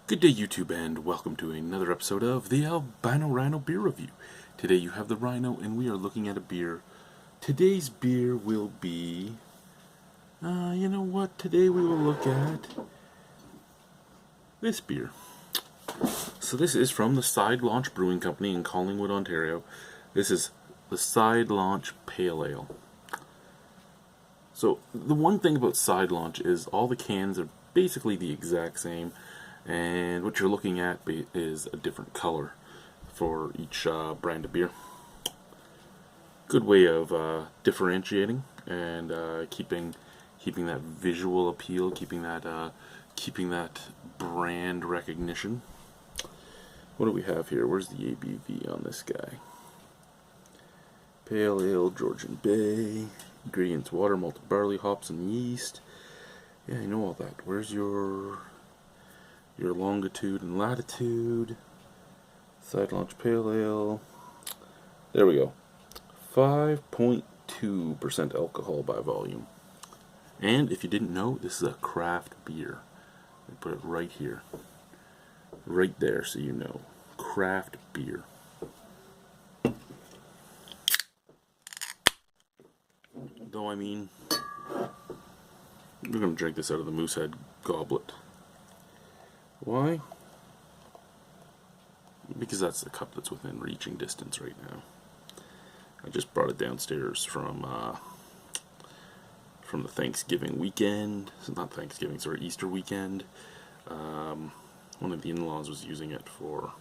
Good day, YouTube, and welcome to another episode of the Albino Rhino Beer Review. Today you have the Rhino, and we are looking at a beer. Today's beer will be... you know what? Today we will look at this beer. So this is from the Sidelaunch Brewing Company in Collingwood, Ontario. This is the Sidelaunch Pale Ale. So the one thing about Sidelaunch is all the cans are basically the exact same. And what you're looking at is a different color for each brand of beer. Good way of differentiating and keeping that visual appeal, keeping that brand recognition. What do we have here? Where's the ABV on this guy? Pale Ale, Georgian Bay. Ingredients: water, malted barley, hops, and yeast. Yeah, I know all that. Where's your longitude and latitude? Sidelaunch Pale Ale. There we go. 5.2% alcohol by volume. And if you didn't know, this is a craft beer. I put it right here. Right there so you know. Craft beer. Though, I mean, we're going to drink this out of the Moosehead goblet. Why? Because that's the cup that's within reaching distance right now. I just brought it downstairs from the Thanksgiving weekend. Not Thanksgiving, sorry, Easter weekend. One of the in-laws was using it for,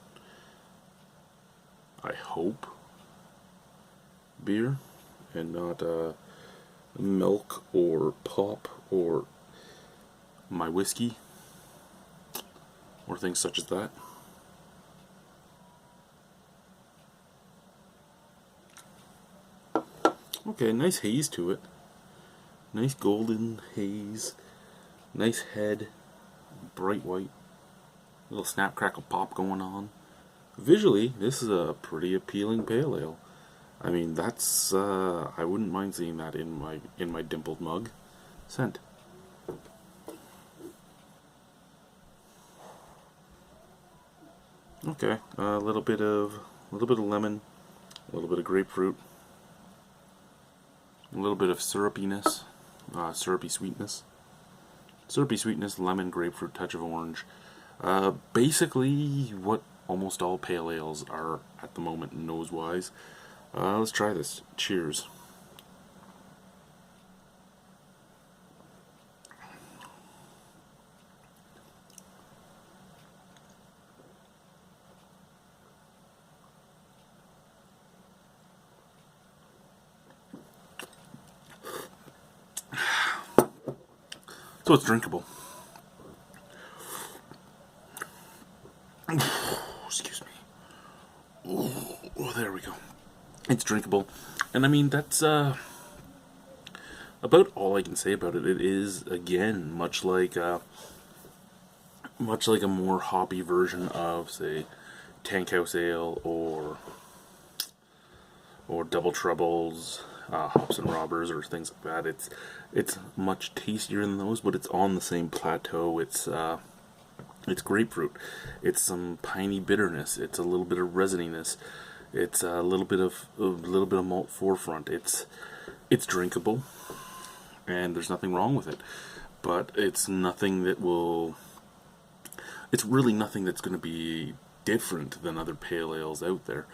I hope, beer, and not milk or pop or my whiskey, or things such as that. Okay, nice haze to it. Nice golden haze. Nice head. Bright white. Little snap, crackle, pop going on. Visually, this is a pretty appealing pale ale. I mean, that's I wouldn't mind seeing that in my dimpled mug. Scent. Okay, a little bit of lemon, a little bit of grapefruit, a little bit of syrupiness, syrupy sweetness, lemon, grapefruit, touch of orange. Basically, what almost all pale ales are at the moment, nose-wise. Let's try this. Cheers. So it's drinkable. Excuse me. Oh, there we go. It's drinkable. And I mean, that's about all I can say about it. It is, again, much like a more hoppy version of, say, Tank House Ale or Double Troubles, Hops and Robbers, or things like that. It's much tastier than those, but it's on the same plateau. It's grapefruit. It's some piney bitterness. It's a little bit of resininess. It's a little bit of malt forefront. It's drinkable, and there's nothing wrong with it. But it's nothing that will. It's really nothing that's going to be different than other pale ales out there.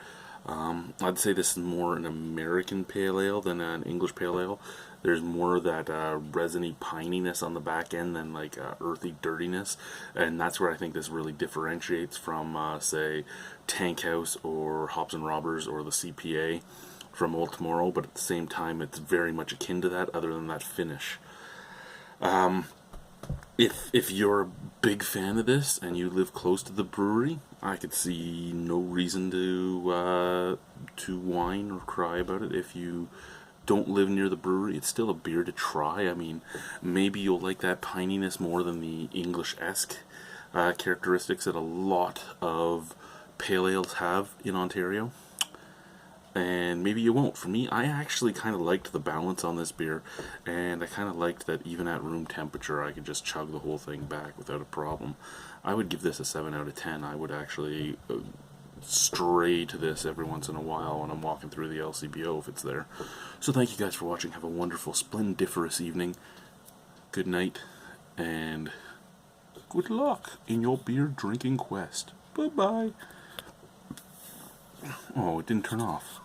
I'd say this is more an American pale ale than an English pale ale. There's more of that resiny pininess on the back end than like earthy dirtiness, and that's where I think this really differentiates from, say, Tank House or Hops and Robbers or the CPA from Old Tomorrow. But at the same time, it's very much akin to that, other than that finish. If you're a big fan of this and you live close to the brewery, I could see no reason to whine or cry about it. If you don't live near the brewery, it's still a beer to try. I mean, maybe you'll like that pininess more than the English-esque characteristics that a lot of pale ales have in Ontario. and maybe you won't. For me, I actually kind of liked the balance on this beer, and I kind of liked that even at room temperature I could just chug the whole thing back without a problem. I would give this a 7 out of 10. I would actually stray to this every once in a while when I'm walking through the LCBO if it's there. So thank you guys for watching. Have a wonderful, splendiferous evening. Good night, and good luck in your beer drinking quest. Bye-bye. Oh, it didn't turn off.